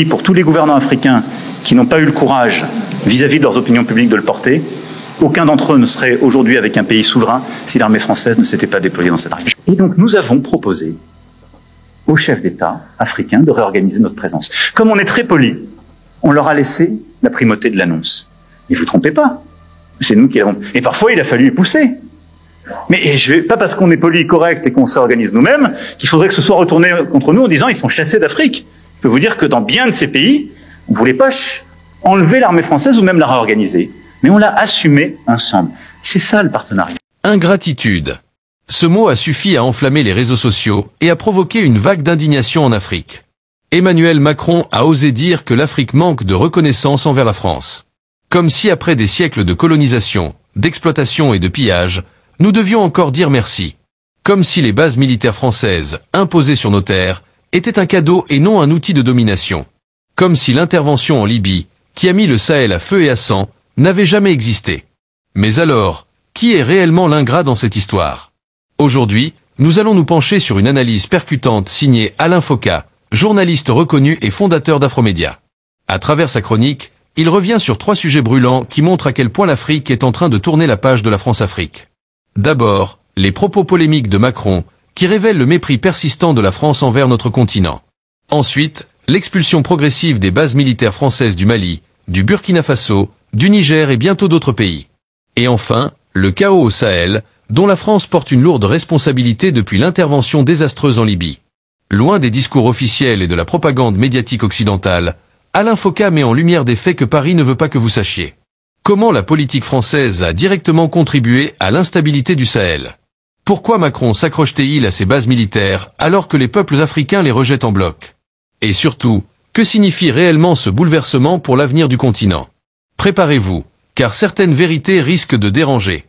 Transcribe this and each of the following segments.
Pour tous les gouvernants africains qui n'ont pas eu le courage vis-à-vis de leurs opinions publiques de le porter, aucun d'entre eux ne serait aujourd'hui avec un pays souverain si l'armée française ne s'était pas déployée dans cette région. Et donc nous avons proposé aux chefs d'État africains de réorganiser notre présence. Comme on est très poli, on leur a laissé la primauté de l'annonce. Mais vous ne vous trompez pas, c'est nous qui l'avons. Et parfois il a fallu y pousser. Mais pas parce qu'on est poli, correct et qu'on se réorganise nous-mêmes, qu'il faudrait que ce soit retourné contre nous en disant ils sont chassés d'Afrique. Je peux vous dire que dans bien de ces pays, on ne voulait pas enlever l'armée française ou même la réorganiser. Mais on l'a assumé ensemble. C'est ça le partenariat. Ingratitude. Ce mot a suffi à enflammer les réseaux sociaux et à provoquer une vague d'indignation en Afrique. Emmanuel Macron a osé dire que l'Afrique manque de reconnaissance envers la France. Comme si après des siècles de colonisation, d'exploitation et de pillage, nous devions encore dire merci. Comme si les bases militaires françaises, imposées sur nos terres, étaient un cadeau et non un outil de domination. Comme si l'intervention en Libye, qui a mis le Sahel à feu et à sang, n'avait jamais existé. Mais alors, qui est réellement l'ingrat dans cette histoire? Aujourd'hui, nous allons nous pencher sur une analyse percutante signée Alain Foka, journaliste reconnu et fondateur d'Afromédia. À travers sa chronique, il revient sur 3 sujets brûlants qui montrent à quel point l'Afrique est en train de tourner la page de la France-Afrique. D'abord, les propos polémiques de Macron, qui révèlent le mépris persistant de la France envers notre continent. Ensuite, l'expulsion progressive des bases militaires françaises du Mali, du Burkina Faso, du Niger et bientôt d'autres pays. Et enfin, le chaos au Sahel, dont la France porte une lourde responsabilité depuis l'intervention désastreuse en Libye. Loin des discours officiels et de la propagande médiatique occidentale, Alain Foka met en lumière des faits que Paris ne veut pas que vous sachiez. Comment la politique française a directement contribué à l'instabilité du Sahel? Pourquoi Macron s'accroche-t-il à ses bases militaires alors que les peuples africains les rejettent en bloc? Et surtout, que signifie réellement ce bouleversement pour l'avenir du continent? Préparez-vous, car certaines vérités risquent de déranger.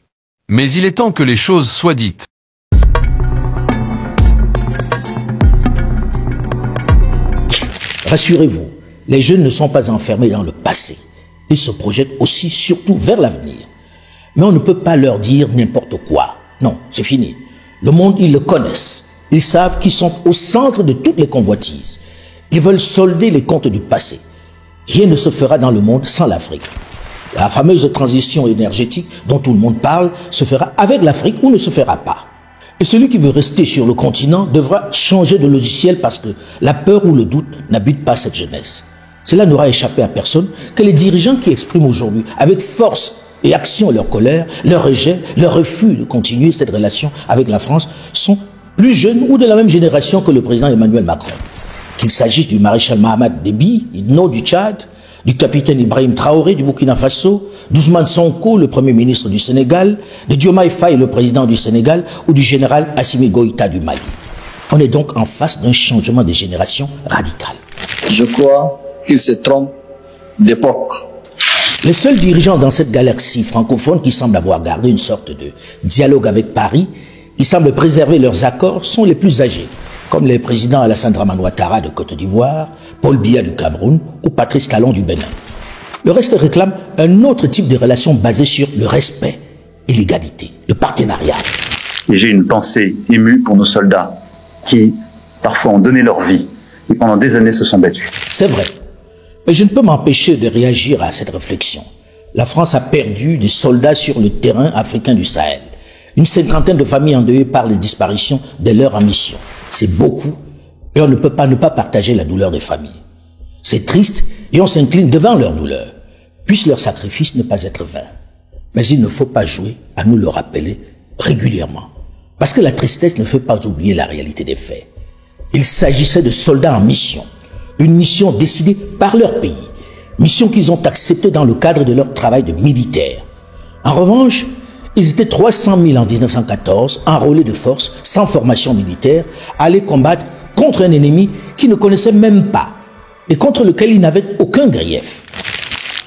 Mais il est temps que les choses soient dites. Rassurez-vous, les jeunes ne sont pas enfermés dans le passé. Ils se projettent aussi surtout vers l'avenir. Mais on ne peut pas leur dire n'importe quoi. Non, c'est fini. Le monde, ils le connaissent. Ils savent qu'ils sont au centre de toutes les convoitises. Ils veulent solder les comptes du passé. Rien ne se fera dans le monde sans l'Afrique. La fameuse transition énergétique dont tout le monde parle se fera avec l'Afrique ou ne se fera pas. Et celui qui veut rester sur le continent devra changer de logiciel parce que la peur ou le doute n'habite pas cette jeunesse. Cela n'aura échappé à personne que les dirigeants qui expriment aujourd'hui avec force et action leur colère, leur rejet, leur refus de continuer cette relation avec la France sont plus jeunes ou de la même génération que le président Emmanuel Macron. Qu'il s'agisse du maréchal Mahamat Déby, du Tchad, du capitaine Ibrahim Traoré du Burkina Faso, d'Ousmane Sonko, le premier ministre du Sénégal, de Diomaye Faye, le président du Sénégal, ou du général Assimi Goïta du Mali. On est donc en face d'un changement de génération radical. Je crois qu'il se trompe d'époque. Les seuls dirigeants dans cette galaxie francophone qui semblent avoir gardé une sorte de dialogue avec Paris, qui semblent préserver leurs accords, sont les plus âgés, comme les présidents Alassane Dramane Ouattara de Côte d'Ivoire, Paul Biya du Cameroun ou Patrice Talon du Bénin. Le reste réclame un autre type de relation basée sur le respect et l'égalité, le partenariat. Et j'ai une pensée émue pour nos soldats qui, parfois, ont donné leur vie et pendant des années se sont battus. C'est vrai. Mais je ne peux m'empêcher de réagir à cette réflexion. La France a perdu des soldats sur le terrain africain du Sahel. Une 50aine de familles endeuillées par les disparitions de leurs en mission. C'est beaucoup et on ne peut pas ne pas partager la douleur des familles. C'est triste et on s'incline devant leur douleur. Puisse leur sacrifice ne pas être vain. Mais il ne faut pas jouer à nous le rappeler régulièrement. Parce que la tristesse ne fait pas oublier la réalité des faits. Il s'agissait de soldats en mission. Une mission décidée par leur pays. Mission qu'ils ont acceptée dans le cadre de leur travail de militaire. En revanche, ils étaient 300 000 en 1914, enrôlés de force, sans formation militaire, à aller combattre contre un ennemi qu'ils ne connaissaient même pas et contre lequel ils n'avaient aucun grief.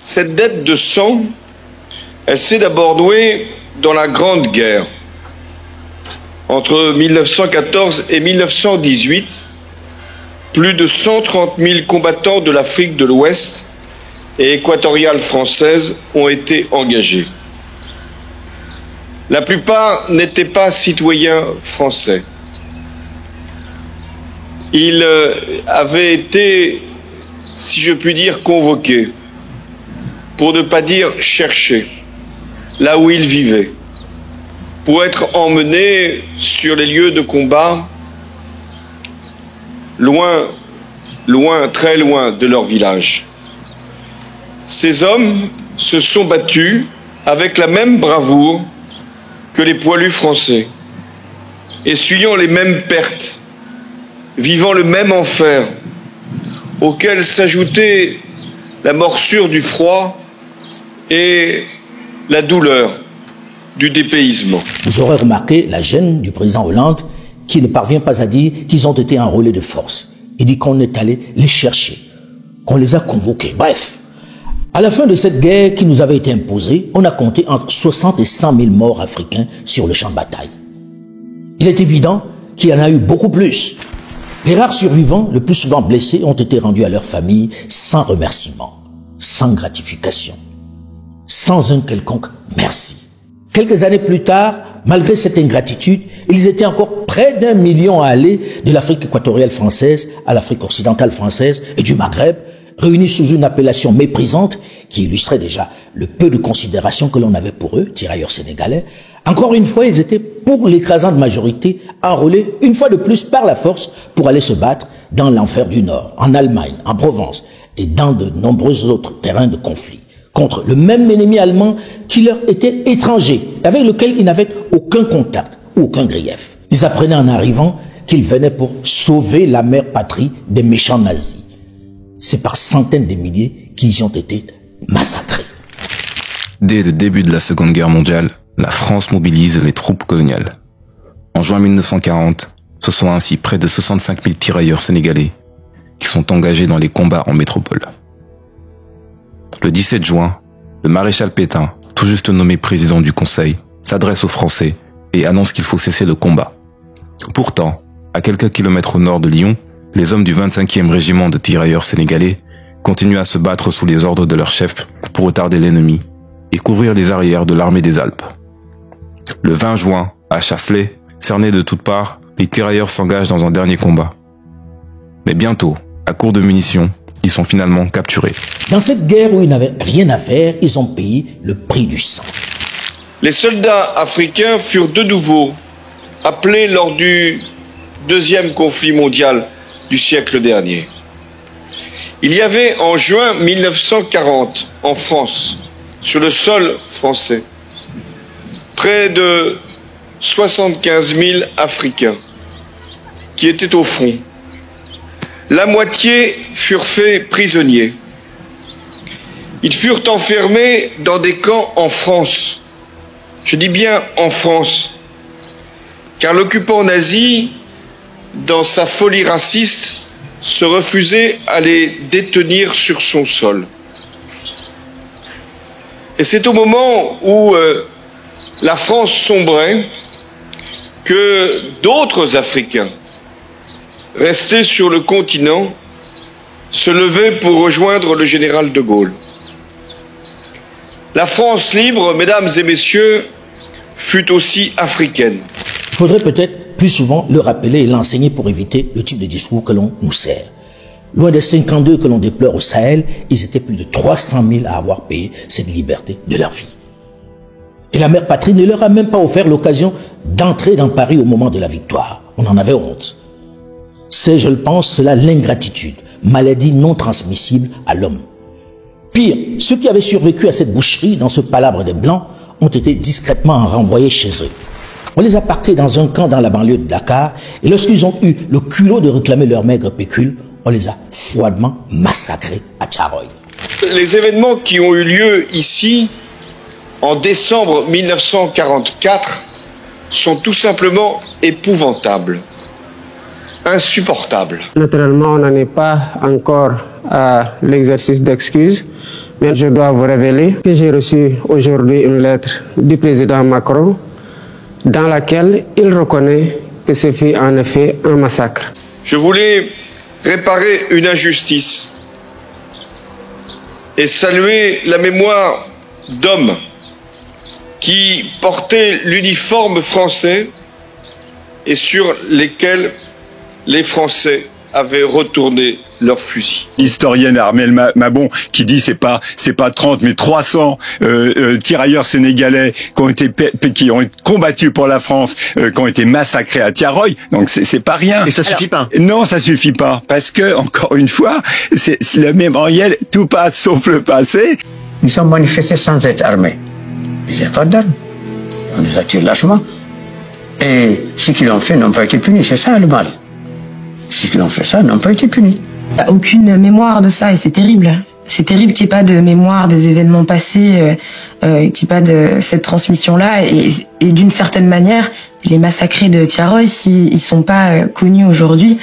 Cette dette de sang, elle s'est d'abord nouée dans la Grande Guerre. Entre 1914 et 1918, plus de 130 000 combattants de l'Afrique de l'Ouest et équatoriale française ont été engagés. La plupart n'étaient pas citoyens français. Ils avaient été si je puis dire convoqués, pour ne pas dire cherchés, là où ils vivaient, pour être emmenés sur les lieux de combat, loin, loin, très loin de leur village. Ces hommes se sont battus avec la même bravoure que les poilus français, essuyant les mêmes pertes, vivant le même enfer, auquel s'ajoutait la morsure du froid et la douleur du dépaysement. Vous aurez remarqué la gêne du président Hollande qui ne parvient pas à dire qu'ils ont été enrôlés de force. Il dit qu'on est allé les chercher, qu'on les a convoqués. Bref, à la fin de cette guerre qui nous avait été imposée, on a compté entre 60 et 100 000 morts africains sur le champ de bataille. Il est évident qu'il y en a eu beaucoup plus. Les rares survivants, le plus souvent blessés, ont été rendus à leurs familles sans remerciement, sans gratification, sans un quelconque merci. Quelques années plus tard, malgré cette ingratitude, ils étaient encore près d'1 million à aller de l'Afrique équatoriale française à l'Afrique occidentale française et du Maghreb, réunis sous une appellation méprisante qui illustrait déjà le peu de considération que l'on avait pour eux, tirailleurs sénégalais. Encore une fois, ils étaient pour l'écrasante majorité enrôlés une fois de plus par la force pour aller se battre dans l'enfer du Nord, en Allemagne, en Provence et dans de nombreux autres terrains de conflit, contre le même ennemi allemand qui leur était étranger, avec lequel ils n'avaient aucun contact ou aucun grief. Ils apprenaient en arrivant qu'ils venaient pour sauver la mère patrie des méchants nazis. C'est par centaines de milliers qu'ils y ont été massacrés. Dès le début de la Seconde Guerre mondiale, la France mobilise les troupes coloniales. En juin 1940, ce sont ainsi près de 65 000 tirailleurs sénégalais qui sont engagés dans les combats en métropole. Le 17 juin, le maréchal Pétain, tout juste nommé président du Conseil, s'adresse aux Français et annonce qu'il faut cesser le combat. Pourtant, à quelques kilomètres au nord de Lyon, les hommes du 25e régiment de tirailleurs sénégalais continuent à se battre sous les ordres de leur chef pour retarder l'ennemi et couvrir les arrières de l'armée des Alpes. Le 20 juin, à Chasselet, cernés de toutes parts, les tirailleurs s'engagent dans un dernier combat. Mais bientôt, à court de munitions, ils sont finalement capturés. Dans cette guerre où ils n'avaient rien à faire, ils ont payé le prix du sang. Les soldats africains furent de nouveau appelés lors du deuxième conflit mondial du siècle dernier. Il y avait en juin 1940, en France, sur le sol français, près de 75 000 Africains qui étaient au front. La moitié furent faits prisonniers. Ils furent enfermés dans des camps en France. Je dis bien en France, car l'occupant nazi, dans sa folie raciste, se refusait à les détenir sur son sol. Et c'est au moment où la France sombrait que d'autres Africains restés sur le continent se levaient pour rejoindre le général de Gaulle. La France libre, mesdames et messieurs, fut aussi africaine. Il faudrait peut-être plus souvent le rappeler et l'enseigner pour éviter le type de discours que l'on nous sert. Loin des 52 que l'on déplore au Sahel, ils étaient plus de 300 000 à avoir payé cette liberté de leur vie. Et la mère patrie ne leur a même pas offert l'occasion d'entrer dans Paris au moment de la victoire. On en avait honte. C'est, je le pense, cela l'ingratitude, maladie non transmissible à l'homme. Pire, ceux qui avaient survécu à cette boucherie dans ce palabre des Blancs ont été discrètement renvoyés chez eux. On les a parqués dans un camp dans la banlieue de Dakar et lorsqu'ils ont eu le culot de réclamer leur maigre pécule, on les a froidement massacrés à Tcharoy. Les événements qui ont eu lieu ici en décembre 1944 sont tout simplement épouvantables, insupportables. Naturellement, on n'en est pas encore à l'exercice d'excuses, mais je dois vous révéler que j'ai reçu aujourd'hui une lettre du président Macron dans laquelle il reconnaît que ce fut en effet un massacre. Je voulais réparer une injustice et saluer la mémoire d'hommes qui portaient l'uniforme français et sur lesquels les Français avaient retourné leurs fusils. L'historienne Armelle Mabon qui dit c'est pas 30 mais 300 tirailleurs sénégalais qui ont combattu pour la France, qui ont été massacrés à Tiaroy. Donc c'est pas rien. Et ça suffit pas. Non, ça suffit pas parce que encore une fois, c'est le mémorial, tout passe sauf le passé. Ils sont manifestés sans être armés. Ils n'avaient pas d'armes. On les attire lâchement. Et ceux qui l'ont fait n'ont pas été punis. C'est ça le mal. Ceux qui l'ont fait ça n'ont pas été punis. Il n'y a aucune mémoire de ça et c'est terrible. C'est terrible qu'il n'y ait pas de mémoire des événements passés, qu'il n'y ait pas de cette transmission-là. Et d'une certaine manière, les massacrés de Tiaroy, s'ils ne sont pas connus aujourd'hui,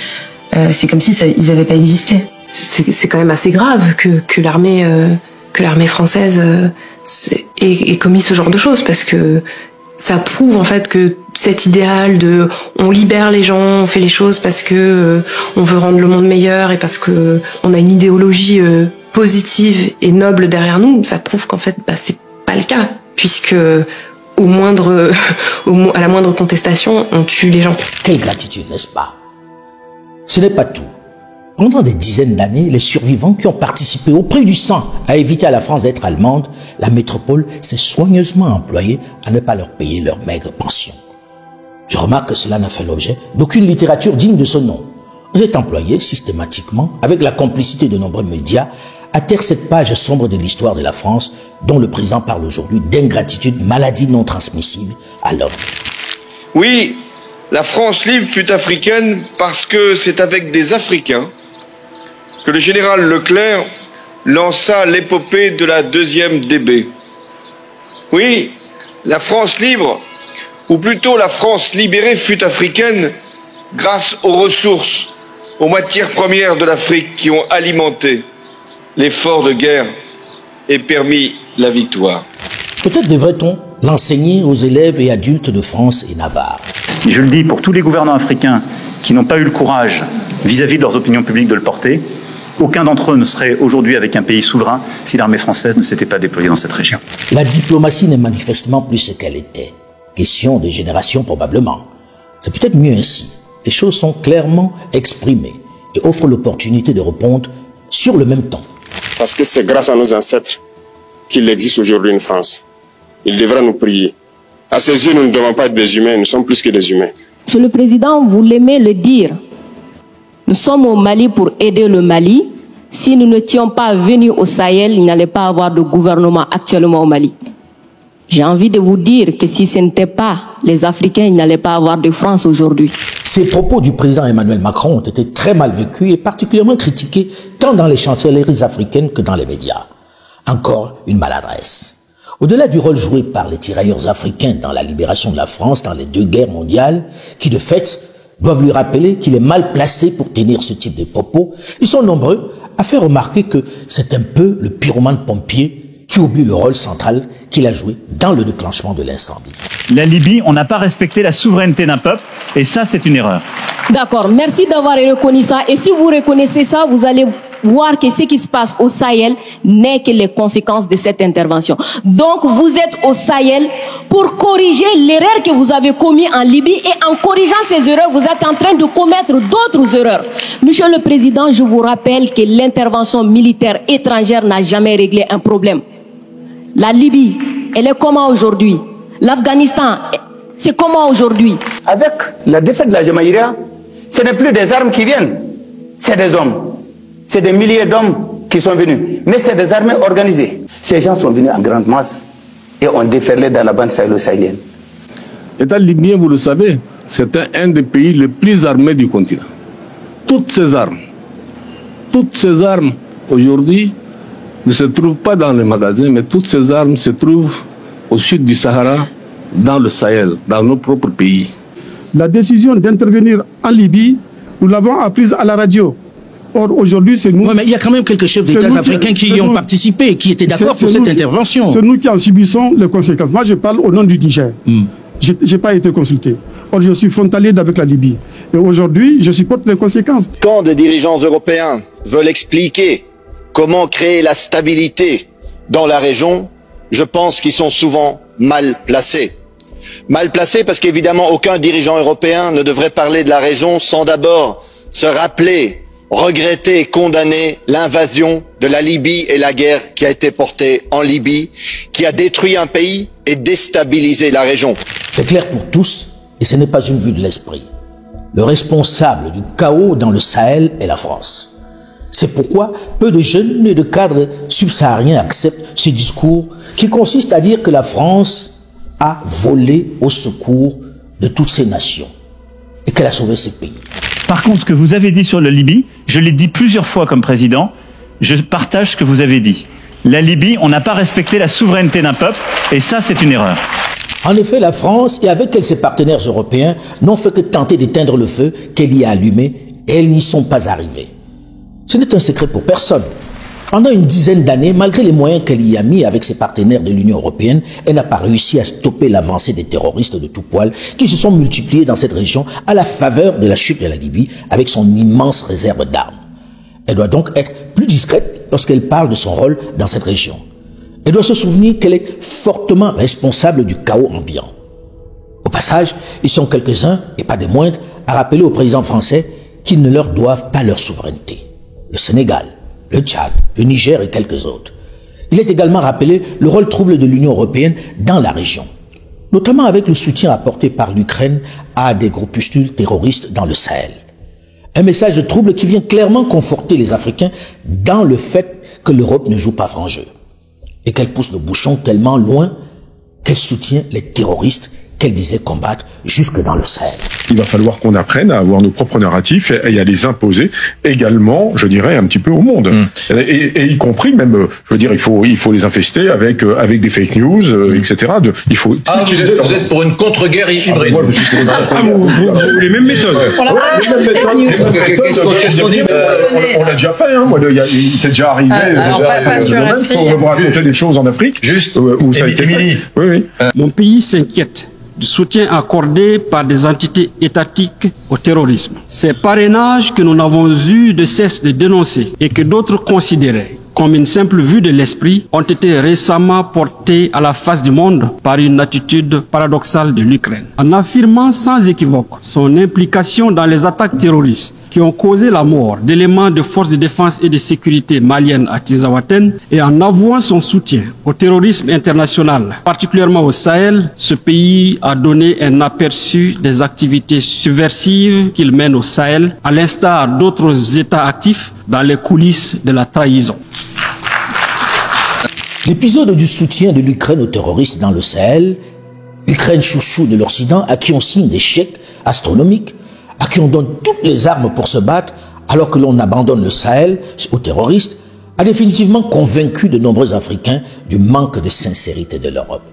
c'est comme si ils n'avaient pas existé. C'est quand même assez grave que l'armée française ait commis ce genre de choses, parce que ça prouve en fait que cet idéal de on libère les gens, on fait les choses parce que on veut rendre le monde meilleur et parce que on a une idéologie positive et noble derrière nous, ça prouve qu'en fait c'est pas le cas, puisque à la moindre contestation, on tue les gens. Quelle gratitude, n'est-ce pas? Ce n'est pas tout. Pendant des dizaines d'années, les survivants qui ont participé au prix du sang à éviter à la France d'être allemande, la métropole s'est soigneusement employée à ne pas leur payer leur maigre pension. Je remarque que cela n'a fait l'objet d'aucune littérature digne de ce nom. Vous êtes employé systématiquement, avec la complicité de nombreux médias, à taire cette page sombre de l'histoire de la France dont le président parle aujourd'hui d'ingratitude, maladie non transmissible à l'homme. Oui, la France libre fut africaine parce que c'est avec des Africains que le général Leclerc lança l'épopée de la deuxième DB. Oui, la France libre, ou plutôt la France libérée, fut africaine grâce aux ressources, aux matières premières de l'Afrique qui ont alimenté l'effort de guerre et permis la victoire. Peut-être devrait-on l'enseigner aux élèves et adultes de France et Navarre. Je le dis pour tous les gouvernants africains qui n'ont pas eu le courage, vis-à-vis de leurs opinions publiques, de le porter. Aucun d'entre eux ne serait aujourd'hui avec un pays souverain si l'armée française ne s'était pas déployée dans cette région. La diplomatie n'est manifestement plus ce qu'elle était. Question des générations probablement. C'est peut-être mieux ainsi. Les choses sont clairement exprimées et offrent l'opportunité de répondre sur le même temps. Parce que c'est grâce à nos ancêtres qu'il existe aujourd'hui une France. Il devra nous prier. À ses yeux, nous ne devons pas être des humains, nous sommes plus que des humains. Monsieur le Président, vous l'aimez le dire. Nous sommes au Mali pour aider le Mali. Si nous n'étions pas venus au Sahel, il n'allait pas avoir de gouvernement actuellement au Mali. J'ai envie de vous dire que si ce n'était pas les Africains, il n'allait pas avoir de France aujourd'hui. Ces propos du président Emmanuel Macron ont été très mal vécus et particulièrement critiqués tant dans les chancelleries africaines que dans les médias. Encore une maladresse. Au-delà du rôle joué par les tirailleurs africains dans la libération de la France dans les deux guerres mondiales, qui de fait doivent lui rappeler qu'il est mal placé pour tenir ce type de propos, ils sont nombreux à faire remarquer que c'est un peu le pyromane pompier qui oublie le rôle central qu'il a joué dans le déclenchement de l'incendie. La Libye, on n'a pas respecté la souveraineté d'un peuple, et ça, c'est une erreur. D'accord, merci d'avoir reconnu ça. Et si vous reconnaissez ça, vous allez voir que ce qui se passe au Sahel n'est que les conséquences de cette intervention. Donc, vous êtes au Sahel pour corriger l'erreur que vous avez commise en Libye, et en corrigeant ces erreurs, vous êtes en train de commettre d'autres erreurs. Monsieur le Président, je vous rappelle que l'intervention militaire étrangère n'a jamais réglé un problème. La Libye, elle est comment aujourd'hui? L'Afghanistan, c'est comment aujourd'hui? Avec la défaite de la Jamaïria, ce n'est plus des armes qui viennent, c'est des hommes. C'est des milliers d'hommes qui sont venus, mais c'est des armées organisées. Ces gens sont venus en grande masse et ont déferlé dans la bande sahélo-sahélienne. L'État libyen, vous le savez, c'est un des pays les plus armés du continent. Toutes ces armes aujourd'hui ne se trouvent pas dans les magasins, mais toutes ces armes se trouvent au sud du Sahara, dans le Sahel, dans nos propres pays. La décision d'intervenir en Libye, nous l'avons apprise à la radio. Or, aujourd'hui, c'est nous... Oui, mais il y a quand même quelques chefs d'État africains qui y ont participé et qui étaient d'accord pour cette intervention. C'est nous qui en subissons les conséquences. Moi, je parle au nom du Niger. Je n'ai pas été consulté. Or, je suis frontalier avec la Libye. Et aujourd'hui, je supporte les conséquences. Quand des dirigeants européens veulent expliquer comment créer la stabilité dans la région, je pense qu'ils sont souvent mal placés. Mal placés parce qu'évidemment, aucun dirigeant européen ne devrait parler de la région sans d'abord se rappeler, regretter et condamner l'invasion de la Libye et la guerre qui a été portée en Libye, qui a détruit un pays et déstabilisé la région. C'est clair pour tous, et ce n'est pas une vue de l'esprit. Le responsable du chaos dans le Sahel est la France. C'est pourquoi peu de jeunes et de cadres subsahariens acceptent ce discours qui consiste à dire que la France a volé au secours de toutes ces nations et qu'elle a sauvé ces pays. Par contre, ce que vous avez dit sur la Libye, je l'ai dit plusieurs fois comme président, je partage ce que vous avez dit. La Libye, on n'a pas respecté la souveraineté d'un peuple, et ça, c'est une erreur. En effet, la France, et avec elle ses partenaires européens, n'ont fait que tenter d'éteindre le feu qu'elle y a allumé, et elles n'y sont pas arrivées. Ce n'est un secret pour personne. Pendant une dizaine d'années, malgré les moyens qu'elle y a mis avec ses partenaires de l'Union européenne, elle n'a pas réussi à stopper l'avancée des terroristes de tout poil qui se sont multipliés dans cette région à la faveur de la chute de la Libye avec son immense réserve d'armes. Elle doit donc être plus discrète lorsqu'elle parle de son rôle dans cette région. Elle doit se souvenir qu'elle est fortement responsable du chaos ambiant. Au passage, ils sont quelques-uns, et pas des moindres, à rappeler au président français qu'ils ne leur doivent pas leur souveraineté. Le Sénégal, le Tchad, le Niger et quelques autres. Il est également rappelé le rôle trouble de l'Union européenne dans la région, notamment avec le soutien apporté par l'Ukraine à des groupuscules terroristes dans le Sahel. Un message de trouble qui vient clairement conforter les Africains dans le fait que l'Europe ne joue pas franc jeu et qu'elle pousse le bouchon tellement loin qu'elle soutient les terroristes qu'elle disait combattre jusque dans le Sahel. Il va falloir qu'on apprenne à avoir nos propres narratifs et à les imposer également, je dirais, un petit peu au monde. Et y compris même, je veux dire, il faut les infester avec des fake news, etc. Il faut. Vous êtes pour une contre-guerre hybride. Moi, je suis pour les mêmes méthodes. On l'a déjà fait. Moi, c'est déjà arrivé. On va raconter des choses en Afrique. Juste. Où ça a été fait. Oui. Mon pays s'inquiète du soutien accordé par des entités étatiques au terrorisme. Ces parrainages que nous n'avons eu de cesse de dénoncer et que d'autres considéraient comme une simple vue de l'esprit ont été récemment portés à la face du monde par une attitude paradoxale de l'Ukraine. En affirmant sans équivoque son implication dans les attaques terroristes qui ont causé la mort d'éléments de forces de défense et de sécurité maliennes à Tizawaten et en avouant son soutien au terrorisme international, particulièrement au Sahel, ce pays a donné un aperçu des activités subversives qu'il mène au Sahel, à l'instar d'autres États actifs dans les coulisses de la trahison. L'épisode du soutien de l'Ukraine aux terroristes dans le Sahel, Ukraine chouchou de l'Occident à qui on signe des chèques astronomiques, à qui on donne toutes les armes pour se battre alors que l'on abandonne le Sahel aux terroristes, a définitivement convaincu de nombreux Africains du manque de sincérité de l'Europe,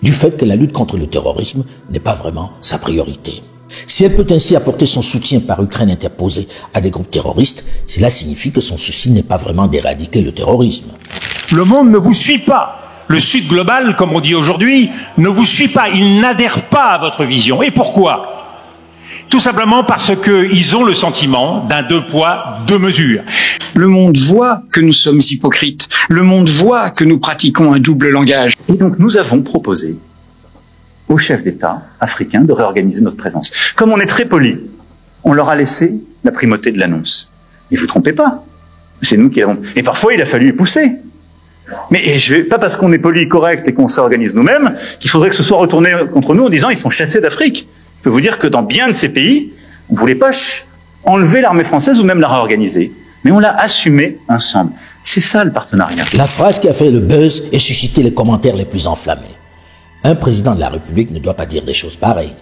du fait que la lutte contre le terrorisme n'est pas vraiment sa priorité. Si elle peut ainsi apporter son soutien par Ukraine interposée à des groupes terroristes, cela signifie que son souci n'est pas vraiment d'éradiquer le terrorisme. Le monde ne vous suit pas. Le Sud global, comme on dit aujourd'hui, ne vous suit pas. Il n'adhère pas à votre vision. Et pourquoi ? Tout simplement parce qu'ils ont le sentiment d'un 2 poids, 2 mesures. Le monde voit que nous sommes hypocrites. Le monde voit que nous pratiquons un double langage. Et donc nous avons proposé aux chefs d'État africains de réorganiser notre présence. Comme on est très poli, on leur a laissé la primauté de l'annonce. Mais vous ne trompez pas. C'est nous qui avons... Et parfois, il a fallu y pousser. Mais pas parce qu'on est poli, correct et qu'on se réorganise nous-mêmes, qu'il faudrait que ce soit retourné contre nous en disant ils sont chassés d'Afrique. Je peux vous dire que dans bien de ces pays, on ne voulait pas enlever l'armée française ou même la réorganiser. Mais on l'a assumé ensemble. C'est ça le partenariat. La phrase qui a fait le buzz et suscité les commentaires les plus enflammés. Un président de la République ne doit pas dire des choses pareilles,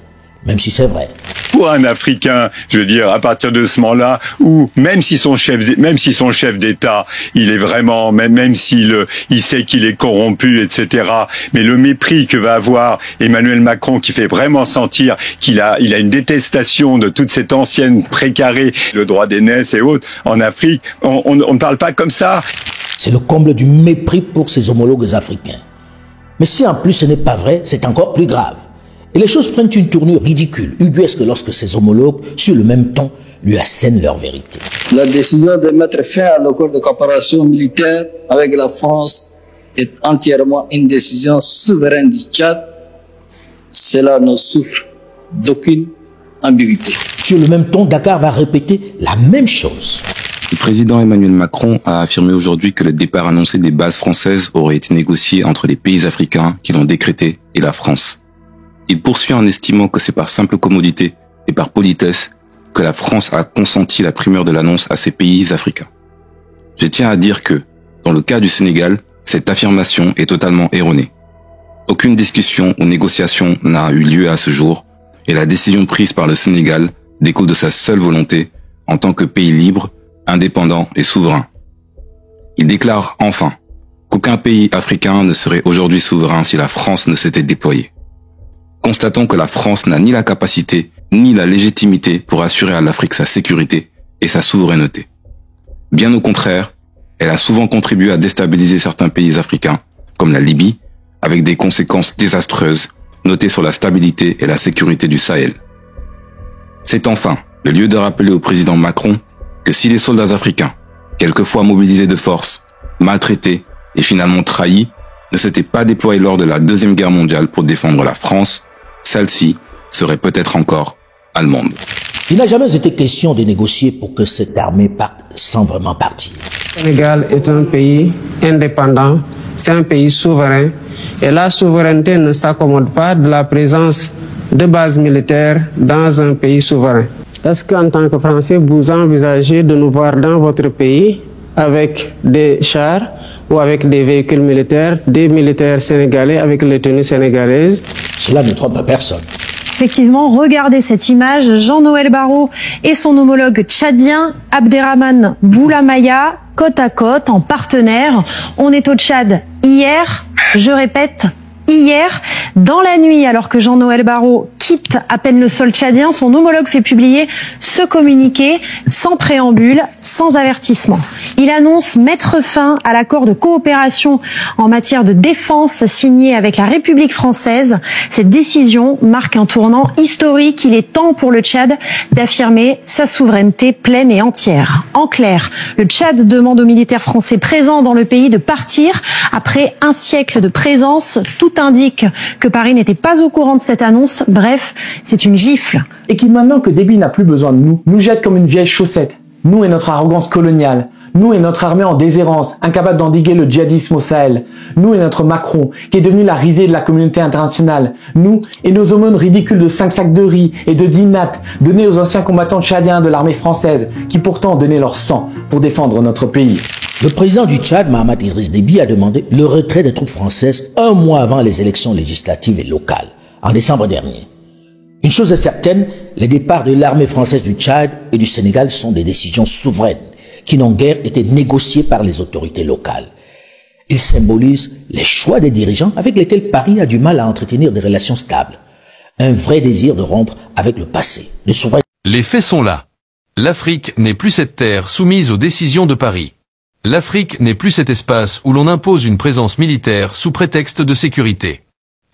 même si c'est vrai. Pour un Africain, je veux dire, à partir de ce moment-là, où même si son chef d'État, il est vraiment, même s'il sait qu'il est corrompu, etc. Mais le mépris que va avoir Emmanuel Macron, qui fait vraiment sentir qu'il a une détestation de toute cette ancienne précaré, le droit d'aînesse et autres, en Afrique, on ne parle pas comme ça. C'est le comble du mépris pour ses homologues africains. Mais si en plus ce n'est pas vrai, c'est encore plus grave. Et les choses prennent une tournure ridicule, ubuesque lorsque ses homologues, sur le même ton, lui assènent leur vérité. La décision de mettre fin à l'accord de coopération militaire avec la France est entièrement une décision souveraine du Tchad. Cela ne souffre d'aucune ambiguïté. Sur le même ton, Dakar va répéter la même chose. Le président Emmanuel Macron a affirmé aujourd'hui que le départ annoncé des bases françaises aurait été négocié entre les pays africains qui l'ont décrété et la France. Il poursuit en estimant que c'est par simple commodité et par politesse que la France a consenti la primeur de l'annonce à ces pays africains. Je tiens à dire que, dans le cas du Sénégal, cette affirmation est totalement erronée. Aucune discussion ou négociation n'a eu lieu à ce jour et la décision prise par le Sénégal découle de sa seule volonté en tant que pays libre, indépendant et souverain. Il déclare enfin qu'aucun pays africain ne serait aujourd'hui souverain si la France ne s'était déployée. Constatons que la France n'a ni la capacité ni la légitimité pour assurer à l'Afrique sa sécurité et sa souveraineté. Bien au contraire, elle a souvent contribué à déstabiliser certains pays africains, comme la Libye, avec des conséquences désastreuses notées sur la stabilité et la sécurité du Sahel. C'est enfin le lieu de rappeler au président Macron que si les soldats africains, quelquefois mobilisés de force, maltraités et finalement trahis, ne s'étaient pas déployés lors de la Deuxième Guerre mondiale pour défendre la France, celle-ci serait peut-être encore allemande. Il n'a jamais été question de négocier pour que cette armée parte sans vraiment partir. Le Sénégal est un pays indépendant, c'est un pays souverain et la souveraineté ne s'accommode pas de la présence de bases militaires dans un pays souverain. Est-ce qu'en tant que Français, vous envisagez de nous voir dans votre pays avec des chars ou avec des véhicules militaires, des militaires sénégalais avec les tenues sénégalaises? Cela ne trompe personne. Effectivement, regardez cette image, Jean-Noël Barrot et son homologue tchadien Abderrahmane Boulamaya, côte à côte, en partenaire. On est au Tchad hier, je répète, hier, dans la nuit, alors que Jean-Noël Barrot quitte à peine le sol tchadien, son homologue fait publier ce communiqué sans préambule, sans avertissement. Il annonce mettre fin à l'accord de coopération en matière de défense signé avec la République française. Cette décision marque un tournant historique. Il est temps pour le Tchad d'affirmer sa souveraineté pleine et entière. En clair, le Tchad demande aux militaires français présents dans le pays de partir après un siècle de présence. Tout indique que Paris n'était pas au courant de cette annonce. Bref, c'est une gifle. Et qui maintenant que Déby n'a plus besoin de nous jette comme une vieille chaussette. Nous et notre arrogance coloniale. Nous et notre armée en déshérence, incapable d'endiguer le djihadisme au Sahel. Nous et notre Macron, qui est devenu la risée de la communauté internationale. Nous et nos aumônes ridicules de 5 sacs de riz et de 10 nattes donnés aux anciens combattants tchadiens de l'armée française, qui pourtant donnaient leur sang pour défendre notre pays. Le président du Tchad, Mahamat Idriss Déby, a demandé le retrait des troupes françaises un mois avant les élections législatives et locales, en décembre dernier. Une chose est certaine, les départs de l'armée française du Tchad et du Sénégal sont des décisions souveraines, qui n'ont guère été négociées par les autorités locales. Ils symbolisent les choix des dirigeants avec lesquels Paris a du mal à entretenir des relations stables. Un vrai désir de rompre avec le passé, de souveraineté. Les faits sont là. L'Afrique n'est plus cette terre soumise aux décisions de Paris. L'Afrique n'est plus cet espace où l'on impose une présence militaire sous prétexte de sécurité.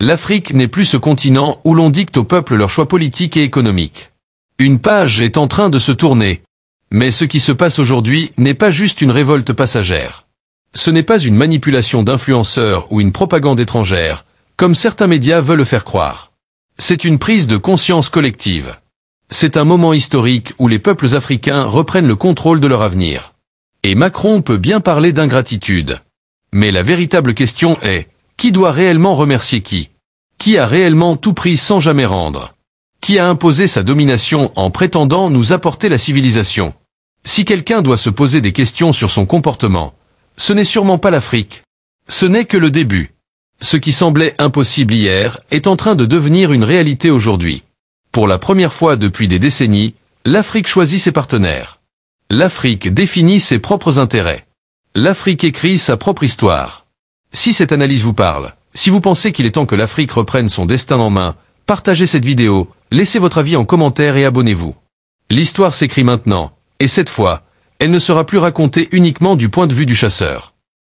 L'Afrique n'est plus ce continent où l'on dicte au peuple leurs choix politiques et économiques. Une page est en train de se tourner. Mais ce qui se passe aujourd'hui n'est pas juste une révolte passagère. Ce n'est pas une manipulation d'influenceurs ou une propagande étrangère, comme certains médias veulent le faire croire. C'est une prise de conscience collective. C'est un moment historique où les peuples africains reprennent le contrôle de leur avenir. Et Macron peut bien parler d'ingratitude. Mais la véritable question est, qui doit réellement remercier qui? Qui a réellement tout pris sans jamais rendre? Qui a imposé sa domination en prétendant nous apporter la civilisation? Si quelqu'un doit se poser des questions sur son comportement, ce n'est sûrement pas l'Afrique. Ce n'est que le début. Ce qui semblait impossible hier est en train de devenir une réalité aujourd'hui. Pour la première fois depuis des décennies, l'Afrique choisit ses partenaires. L'Afrique définit ses propres intérêts. L'Afrique écrit sa propre histoire. Si cette analyse vous parle, si vous pensez qu'il est temps que l'Afrique reprenne son destin en main, partagez cette vidéo, laissez votre avis en commentaire et abonnez-vous. L'histoire s'écrit maintenant, et cette fois, elle ne sera plus racontée uniquement du point de vue du chasseur.